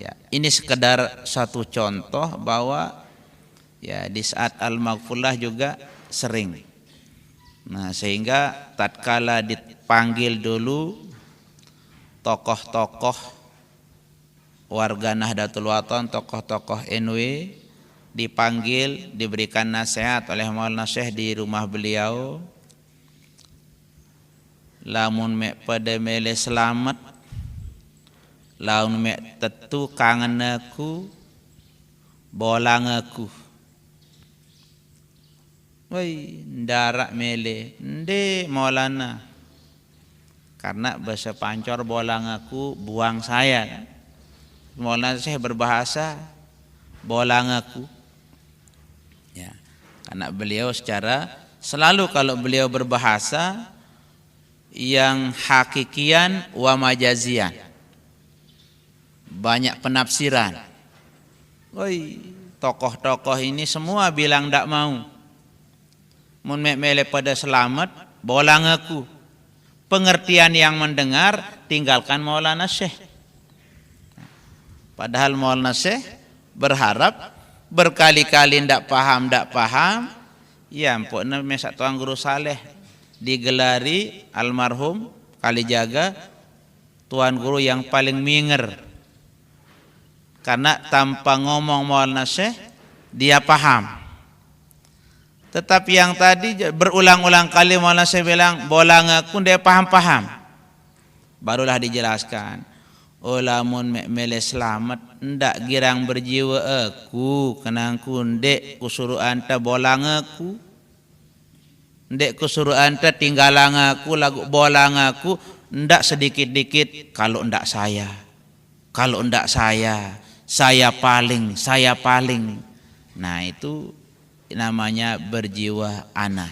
Ya, ini sekedar satu contoh bahwa ya di saat al-maghfurlah juga sering. Nah, sehingga tatkala dipanggil dulu tokoh-tokoh warga Nahdlatul Wathon, tokoh-tokoh NW dipanggil, diberikan nasihat oleh Maulana Syekh di rumah beliau. Lamun mek pada mele selamat, lamun mek tetu kangen aku, bolang aku. Woi, ndarak mele, nde Maulana. Karena bahasa Pancor bolang aku, buang saya kan. Maulana Syekh berbahasa bolang aku. Ya, karena beliau secara selalu kalau beliau berbahasa yang hakikian wa majazian, banyak penafsiran. Woi, tokoh-tokoh ini semua bilang ndak mau. Mun mele pada selamat, bolang aku. Pengertian yang mendengar tinggalkan Maulana Syekh. Padahal Maulana Syekh berharap berkali-kali ndak paham. Ya ampun, mesak tuang guru saleh digelari almarhum Kalijaga tuan guru yang paling minger. Karena tanpa ngomong Maulana Syekh dia paham. Tetapi yang tadi berulang-ulang kali Maulana Syekh bilang bolang aku, dia paham. Barulah dijelaskan. Lamun mele selamat ndak girang berjiwa aku, kenangku ndek kusuruh anta bolang aku. Ndek kusuruh anta tinggalang aku, lagu bolang aku, ndak sedikit-dikit kalau ndak saya. Kalau ndak saya paling. Nah, itu namanya berjiwa ana.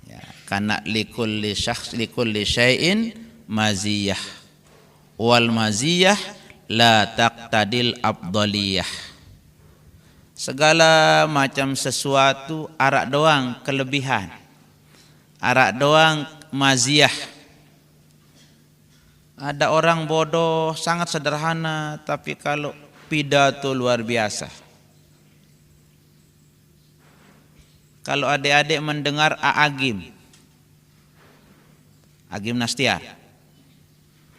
Ya, karena likulli syai'in maziyah. Wal maziyah la taqtadil afdaliyah. Segala macam sesuatu arak doang kelebihan, arak doang maziyah. Ada orang bodoh sangat sederhana, tapi kalau pidato luar biasa. Kalau adik-adik mendengar Agim Nastiar,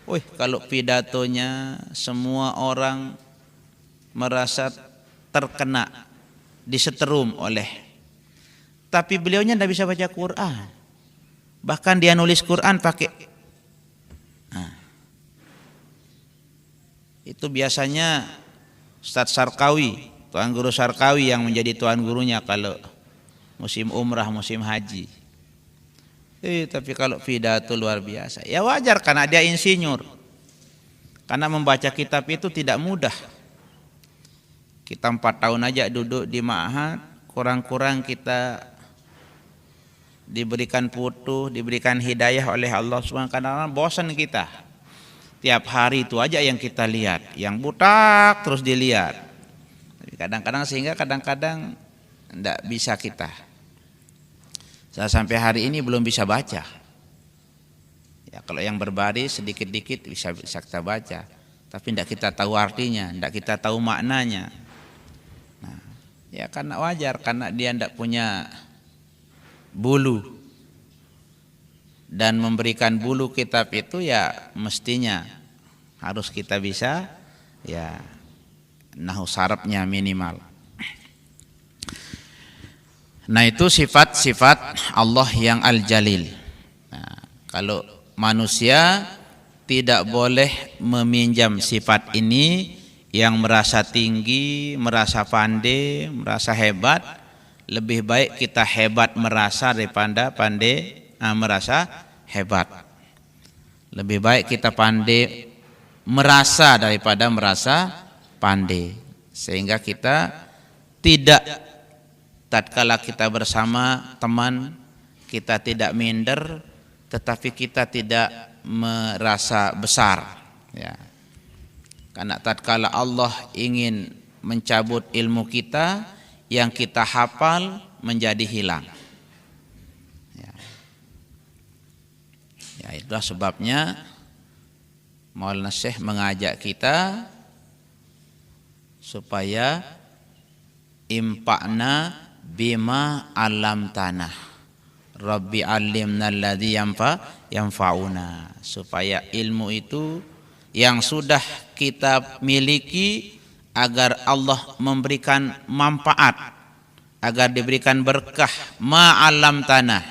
wih, kalau pidatonya semua orang merasa terkena, diseterum oleh. Tapi beliaunya tidak bisa baca Quran. Bahkan dia nulis Quran pakai. Nah, itu biasanya Ustadz Sarkawi, tuan guru Sarkawi yang menjadi tuan gurunya kalau musim umrah, musim haji. Tapi kalau pidato luar biasa. Ya wajar karena dia insinyur. Karena membaca kitab itu tidak mudah. Kita 4 tahun aja duduk di ma'had, kurang-kurang kita diberikan putuh, diberikan hidayah oleh Allah Subhanahu wa taala, bosan kita. Tiap hari itu aja yang kita lihat, yang butak terus dilihat. Kadang-kadang sehingga kadang-kadang enggak bisa kita. Saya sampai hari ini belum bisa baca. Ya, kalau yang berbaris sedikit-dikit bisa kita baca, tapi enggak kita tahu artinya, enggak kita tahu maknanya. Nah, ya karena wajar, karena dia enggak punya bulu. Dan memberikan bulu kitab itu ya mestinya harus kita bisa ya nahwu sarafnya minimal. Nah, itu sifat-sifat Allah yang Al-Jalil. Nah, kalau manusia tidak boleh meminjam sifat ini, yang merasa tinggi, merasa pandai, merasa hebat. Lebih baik kita hebat merasa daripada pandai merasa hebat. Lebih baik kita pandai merasa daripada merasa pandai. Sehingga kita tidak, tatkala kita bersama teman, kita tidak minder, tetapi kita tidak merasa besar. Ya. Karena tatkala Allah ingin mencabut ilmu kita, yang kita hafal menjadi hilang. Ya, itulah sebabnya Maulana Syekh mengajak kita supaya impa'na bima alam tanah. Rabbi alimna alladzi yanfa'una. Supaya ilmu itu yang sudah kita miliki agar Allah memberikan manfaat, agar diberikan berkah. Ma alam tanah.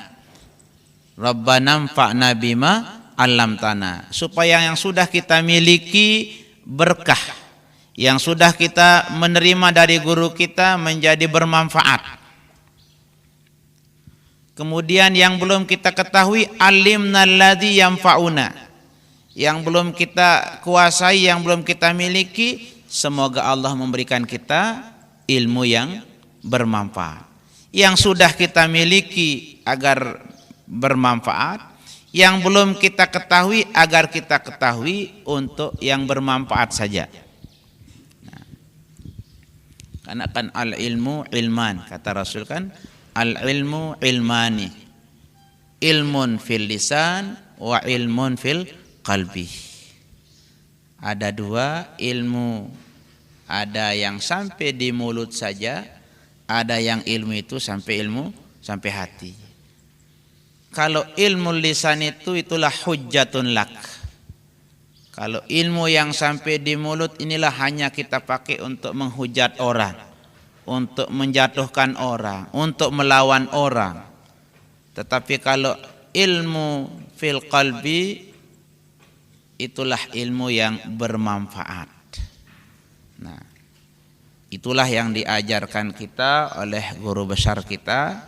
Rabbana anfa'na bima alam tanah. Supaya yang sudah kita miliki berkah, yang sudah kita menerima dari guru kita menjadi bermanfaat. Kemudian yang belum kita ketahui, alimna alladzi yanfa'una. Yang belum kita kuasai, yang belum kita miliki, semoga Allah memberikan kita ilmu yang bermanfaat. Yang sudah kita miliki agar bermanfaat, yang belum kita ketahui agar kita ketahui untuk yang bermanfaat saja. Karena kan al-ilmu ilman, kata Rasul kan, al-ilmu ilmani, ilmun fil lisan wa ilmun fil qalbi. Ada dua ilmu, ada yang sampai di mulut saja, ada yang ilmu itu sampai hati. Kalau ilmu lisan itu, itulah hujjatun lak. Kalau ilmu yang sampai di mulut inilah hanya kita pakai untuk menghujat orang, untuk menjatuhkan orang, untuk melawan orang. Tetapi kalau ilmu fil qalbi, itulah ilmu yang bermanfaat. Nah, itulah yang diajarkan kita oleh guru besar kita,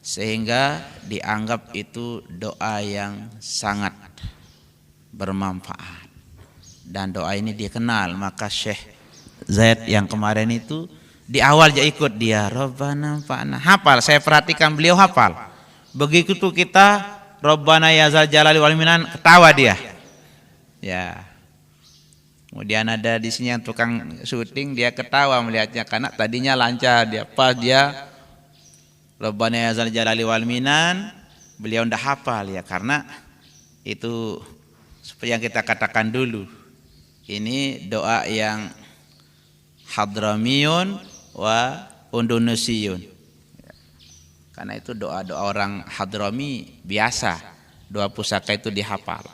sehingga dianggap itu doa yang sangat bermanfaat. Dan doa ini dikenal, maka Syekh Zaid yang kemarin itu di awal dia ikut dia, Rabbana fa'na. Hafal, saya perhatikan beliau hafal. Begitu kita Rabbana ya zal jalali wal minan, ketawa dia. Ya. Kemudian ada di sini yang tukang syuting, dia ketawa melihatnya karena tadinya lancar, dia pas dia Rabbana ya zal jalali wal minan, beliau ndak hafal ya, karena itu seperti yang kita katakan dulu. Ini doa yang Hadramiyun wa Indonesiun. Karena itu doa-doa orang Hadrami biasa, doa pusaka itu dihafal.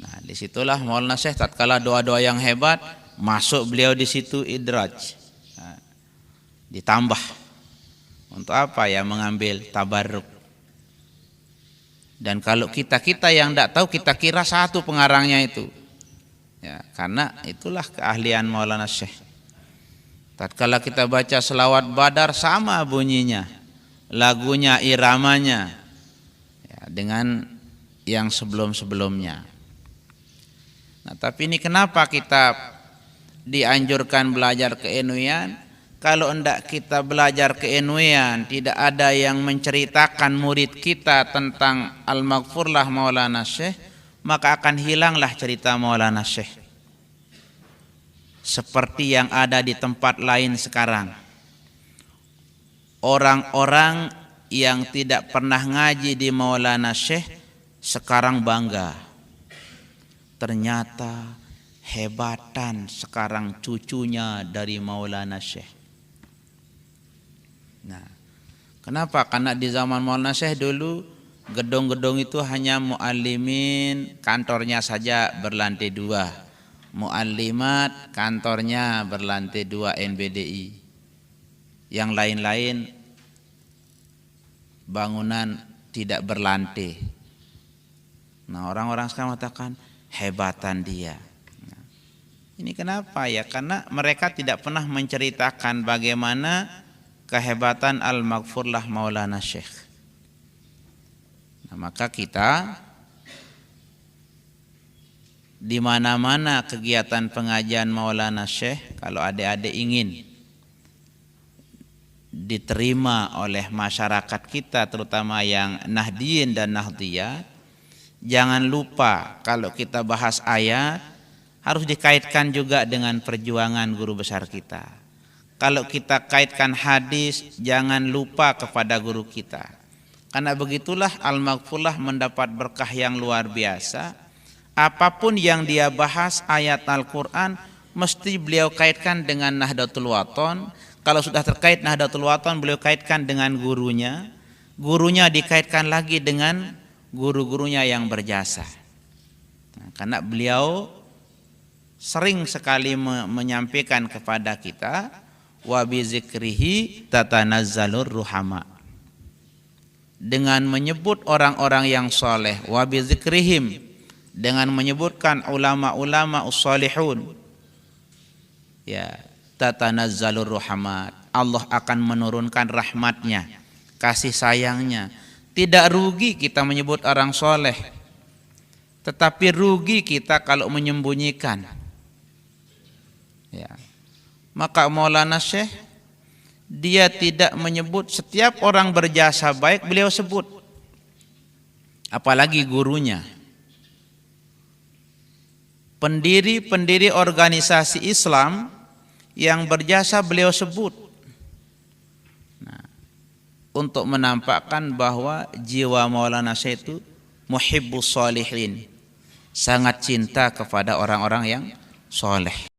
Nah, disitulah Maulana Syekh tatkala doa-doa yang hebat, masuk beliau di situ idraj. Nah, ditambah. Untuk apa ya? Mengambil tabarruk. Dan kalau kita yang tidak tahu, kita kira satu pengarangnya itu. Ya, karena itulah keahlian Maulana Syekh. Tatkala kita baca selawat Badar, sama bunyinya, lagunya, iramanya, ya, dengan yang sebelum-sebelumnya. Nah, tapi ini kenapa kita dianjurkan belajar keilmuan? Kalau hendak kita belajar keilmuan, tidak ada yang menceritakan murid kita tentang Al-Maghfurlah Maulana Syekh, maka akan hilanglah cerita Maulana Syekh. Seperti yang ada di tempat lain sekarang. Orang-orang yang tidak pernah ngaji di Maulana Syekh sekarang bangga. Ternyata hebatan sekarang cucunya dari Maulana Syekh. Nah, kenapa? Karena di zaman Maulana Syekh dulu gedung-gedung itu hanya muallimin, kantornya saja berlantai 2. Muallimat, kantornya berlantai 2 NBDI. Yang lain-lain bangunan tidak berlantai. Nah, orang-orang sekarang mengatakan hebatan dia. Nah, ini kenapa ya? Karena mereka tidak pernah menceritakan bagaimana kehebatan Al-Maghfurlah Maulana Syekh. Nah, maka kita di mana-mana kegiatan pengajian Maulana Syekh, kalau adik-adik ingin diterima oleh masyarakat kita, terutama yang Nahdiyin dan Nahdiyat, jangan lupa kalau kita bahas ayat harus dikaitkan juga dengan perjuangan guru besar kita. Kalau kita kaitkan hadis, jangan lupa kepada guru kita. Karena begitulah Al-Maghfurlah mendapat berkah yang luar biasa. apapun yang dia bahas ayat Al-Quran mesti beliau kaitkan dengan Nahdlatul Wathon. Kalau sudah terkait Nahdlatul Wathon, beliau kaitkan dengan gurunya, gurunya dikaitkan lagi dengan guru-gurunya yang berjasa. Nah, karena beliau sering sekali menyampaikan kepada kita, wa bi zikrihi tatanazzalur ruhama, dengan menyebut orang-orang yang soleh, wa bi zikrihim, dengan menyebutkan ulama-ulama ussolihun, ya, tatanazzalur ruhamat, Allah akan menurunkan rahmatnya, kasih sayangnya. Tidak rugi kita menyebut orang soleh, tetapi rugi kita kalau menyembunyikan. Ya. Maka Maulana Syekh, dia tidak menyebut setiap orang berjasa baik beliau sebut, apalagi gurunya. Pendiri-pendiri organisasi Islam yang berjasa beliau sebut. Nah, untuk menampakkan bahwa jiwa Maulana Syekh itu muhibbus sholihin, sangat cinta kepada orang-orang yang soleh.